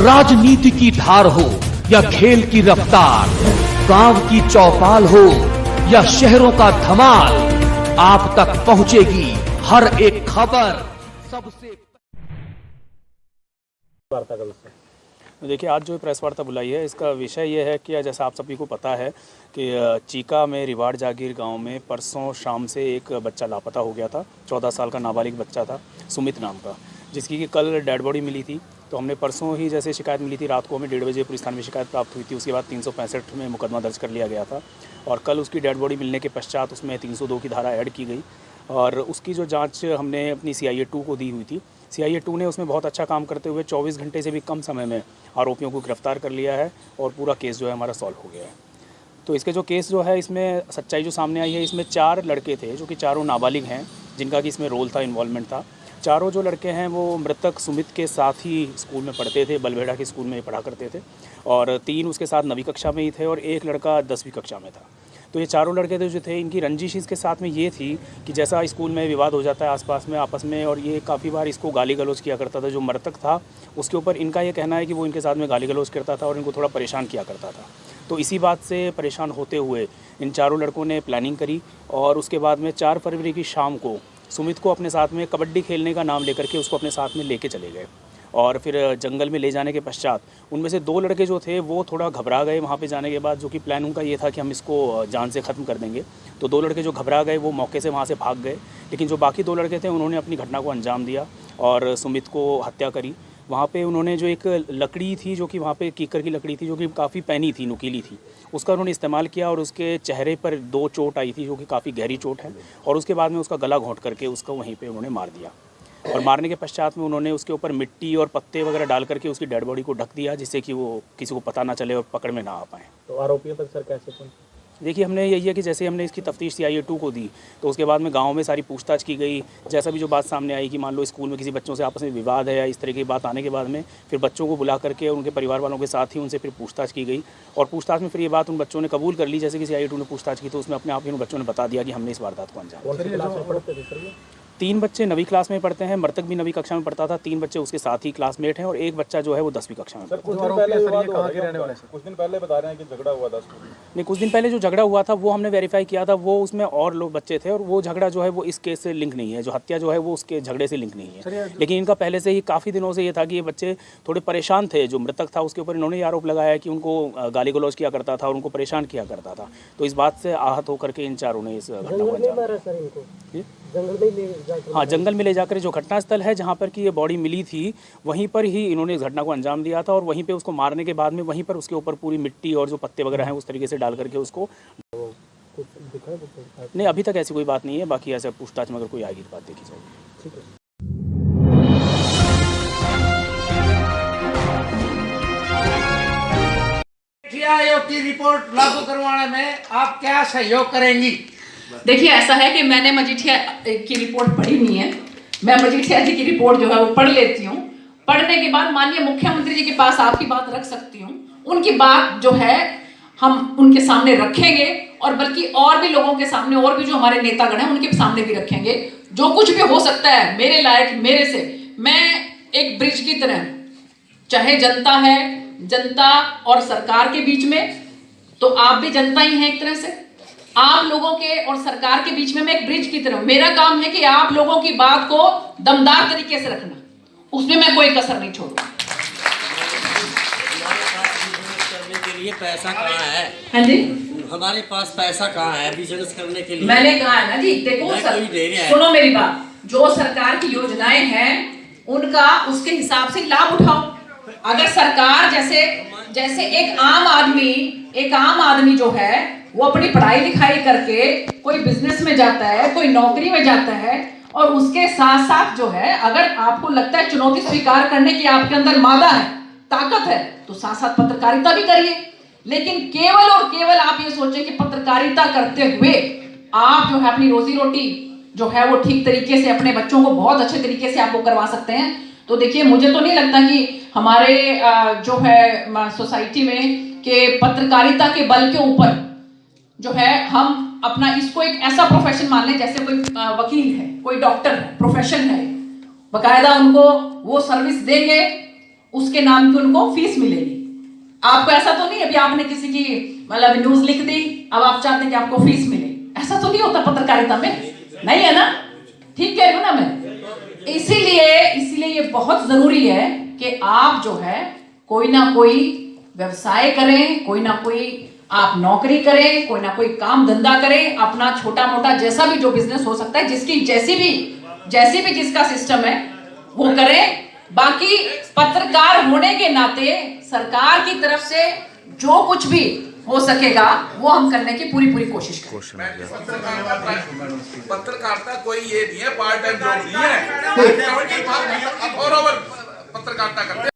राजनीति की धार हो या खेल की रफ्तार, गांव की चौपाल हो या शहरों का धमाल, आप तक पहुंचेगी हर एक खबर सबसे। देखिए, आज जो प्रेस वार्ता बुलाई है, इसका विषय ये है कि जैसा आप सभी को पता है कि चीका में रिवाड़ जागीर गांव में परसों शाम से एक बच्चा लापता हो गया था। 14 साल का नाबालिग बच्चा था, सुमित नाम का, जिसकी कि कल डेड बॉडी मिली थी। तो हमने परसों ही जैसे शिकायत मिली थी, रात को हमें 1:30 बजे पुलिस थाने में शिकायत प्राप्त हुई थी। उसके बाद 365 में मुकदमा दर्ज कर लिया गया था और कल उसकी डेड बॉडी मिलने के पश्चात उसमें 302 की धारा ऐड की गई और उसकी जो जाँच हमने अपनी CIA 2 को दी हुई थी। CIA 2 ने उसमें बहुत अच्छा काम करते हुए 24 घंटे से भी कम समय में आरोपियों को गिरफ्तार कर लिया है और पूरा केस जो है हमारा सॉल्व हो गया है। तो इसके जो केस जो है, इसमें सच्चाई जो सामने आई है, इसमें 4 लड़के थे जो कि चारों नाबालिग हैं, जिनका कि इसमें रोल था, इन्वॉल्वमेंट था। चारों जो लड़के हैं वो मृतक सुमित के साथ ही स्कूल में पढ़ते थे, बलबेड़ा के स्कूल में पढ़ा करते थे और 3 उसके साथ 9वीं कक्षा में ही थे और एक लड़का 10वीं कक्षा में था। तो ये चारों लड़के जो थे, इनकी रंजिश इसके साथ में ये थी कि जैसा स्कूल में विवाद हो जाता है आसपास में आपस में, और ये काफ़ी बार इसको गाली गलौज किया करता था। जो मृतक था उसके ऊपर इनका ये कहना है कि वो इनके साथ में गाली गलौज करता था और इनको थोड़ा परेशान किया करता था। तो इसी बात से परेशान होते हुए इन चारों लड़कों ने प्लानिंग करी और उसके बाद में 4 फरवरी की शाम को सुमित को अपने साथ में कबड्डी खेलने का नाम लेकर के उसको अपने साथ में लेके चले गए और फिर जंगल में ले जाने के पश्चात उनमें से 2 लड़के जो थे वो थोड़ा घबरा गए वहाँ पे जाने के बाद, जो कि प्लान उनका ये था कि हम इसको जान से ख़त्म कर देंगे। तो 2 लड़के जो घबरा गए वो मौके से वहाँ से भाग गए, लेकिन जो बाकी 2 लड़के थे उन्होंने अपनी घटना को अंजाम दिया और सुमित को हत्या करी। वहाँ पे उन्होंने जो एक लकड़ी थी, जो कि वहाँ पे कीकर की लकड़ी थी, जो कि काफ़ी पैनी थी, नुकीली थी, उसका उन्होंने इस्तेमाल किया और उसके चेहरे पर 2 चोट आई थी, जो कि काफ़ी गहरी चोट है, और उसके बाद में उसका गला घोंट करके उसका वहीं पे उन्होंने मार दिया और मारने के पश्चात में उन्होंने उसके ऊपर मिट्टी और पत्ते वगैरह डाल करके उसकी डेड बॉडी को ढक दिया, जिससे कि वो किसी को पता ना चले और पकड़ में ना आ पाए। तो आरोपियों तक सर कैसे पहुंचे? देखिए, हमने यही है कि जैसे हमने इसकी तफ्तीश CIA 2 को दी तो उसके बाद में गांव में सारी पूछताछ की गई। जैसा भी जो बात सामने आई कि मान लो स्कूल में किसी बच्चों से आपस में विवाद है या इस तरह की बात आने के बाद में फिर बच्चों को बुला करके उनके परिवार वालों के साथ ही उनसे फिर पूछताछ की गई और पूछताछ में फिर ये बात उन बच्चों ने कबूल कर ली। जैसे कि CIA 2 ने पूछताछ की तो उसमें अपने आप ही उन बच्चों ने बता दिया कि हमने इस वारदात को अंजाम दिया। 3 बच्चे 9वीं क्लास में पढ़ते हैं, मृतक भी 9वीं कक्षा में पढ़ता था, 3 बच्चे उसके साथ ही क्लासमेट हैं और एक बच्चा जो है वो 10वीं कक्षा में पढ़ता है। कुछ दिन पहले बता रहे हैं कि झगड़ा हुआ था स्कूल में। नहीं, कुछ दिन पहले जो झगड़ा हुआ था वो हमने वेरीफाई किया था, वो उसमें और लोग बच्चे थे और वो झगड़ा जो है वो इस केस से लिंक नहीं है। जो हत्या जो है वो उसके झगड़े से लिंक नहीं है, लेकिन इनका पहले से ही काफ़ी दिनों से ये था कि ये बच्चे थोड़े परेशान थे। जो मृतक था उसके ऊपर इन्होंने ये आरोप लगाया कि उनको गाली गलौज किया करता था और उनको परेशान किया करता था। तो इस बात से आहत होकर के इन चारों ने इस घटना को अंजाम दिया। हाँ, जंगल में ले जाकर जो घटनास्थल है जहाँ पर कि ये बॉडी मिली थी, वहीं पर ही इन्होंने इस घटना को अंजाम दिया था और वहीं पे उसको मारने के बाद में वहीं पर उसके ऊपर पूरी मिट्टी और जो पत्ते वगैरह हैं उस तरीके से डाल करके उसको। नहीं, अभी तक ऐसी कोई बात नहीं है, बाकी ऐसे पूछताछ में अगर कोई आएगी तो बात देखी जाएगी। ठीक है। नीति आयोग की रिपोर्ट लागू करवाने में आप क्या सहयोग करेंगी? देखिए, ऐसा है कि मैंने मजीठिया की रिपोर्ट पढ़ी नहीं है। मैं मजीठिया जी की रिपोर्ट जो है वो पढ़ लेती हूँ। पढ़ने के बाद माननीय मुख्यमंत्री जी के पास आपकी बात रख सकती हूँ। उनकी बात जो है हम उनके सामने रखेंगे और बल्कि और भी लोगों के सामने, और भी जो हमारे नेतागण हैं उनके सामने भी रखेंगे। जो कुछ भी हो सकता है मेरे लायक, मेरे से, मैं एक ब्रिज की तरह, चाहे जनता है, जनता और सरकार के बीच में, तो आप भी जनता ही हैं एक तरह से, आप लोगों के और सरकार के बीच में मैं एक ब्रिज की तरह। मेरा काम है कि आप लोगों की बात को दमदार तरीके से रखना, उसमें मैं कोई कसर नहीं छोड़ूंगा। करने के लिए पैसा कहाँ है? हाँ जी, हमारे पास पैसा कहाँ है बिजनेस करने के लिए? मैंने कहा है ना जी, देखो सुनो मेरी बात, जो सरकार की योजनाएं हैं उनका उसके हिसाब से लाभ उठाओ। अगर सरकार जैसे एक आम आदमी जो है वो अपनी पढ़ाई लिखाई करके कोई बिजनेस में जाता है, कोई नौकरी में जाता है, और उसके साथ साथ जो है अगर आपको लगता है चुनौती स्वीकार करने की आपके अंदर मादा है, ताकत है, तो साथ साथ पत्रकारिता भी करिए। लेकिन केवल और केवल आप ये सोचें कि पत्रकारिता करते हुए आप जो है अपनी रोजी रोटी जो है वो ठीक तरीके से अपने बच्चों को बहुत अच्छे तरीके से आप वो करवा सकते हैं। तो देखिए, मुझे तो नहीं लगता कि हमारे जो है सोसाइटी में कि पत्रकारिता के बल के ऊपर जो है हम अपना इसको एक ऐसा प्रोफेशन मान लें जैसे कोई वकील है, कोई डॉक्टर है, प्रोफेशन है, बकायदा उनको वो सर्विस देंगे उसके नाम की उनको फीस मिलेगी। आपको ऐसा तो नहीं, अभी आपने किसी की मतलब न्यूज लिख दी, अब आप चाहते हैं कि आपको फीस मिले, ऐसा तो नहीं होता पत्रकारिता में, नहीं है ना? ठीक कह रही हूं ना मैं? इसीलिए ये बहुत जरूरी है कि आप जो है कोई ना कोई व्यवसाय करें, कोई ना कोई आप नौकरी करें, कोई ना कोई काम धंधा करें, अपना छोटा मोटा जैसा भी जो बिजनेस हो सकता है, जिसकी जैसी भी जिसका सिस्टम है वो करें। बाकी पत्रकार होने के नाते सरकार की तरफ से जो कुछ भी हो सकेगा वो हम करने की पूरी कोशिश करें। पत्रकारिता कोई ये नहीं है, पार्ट टाइम जॉब नहीं है, और पत्रकारिता करते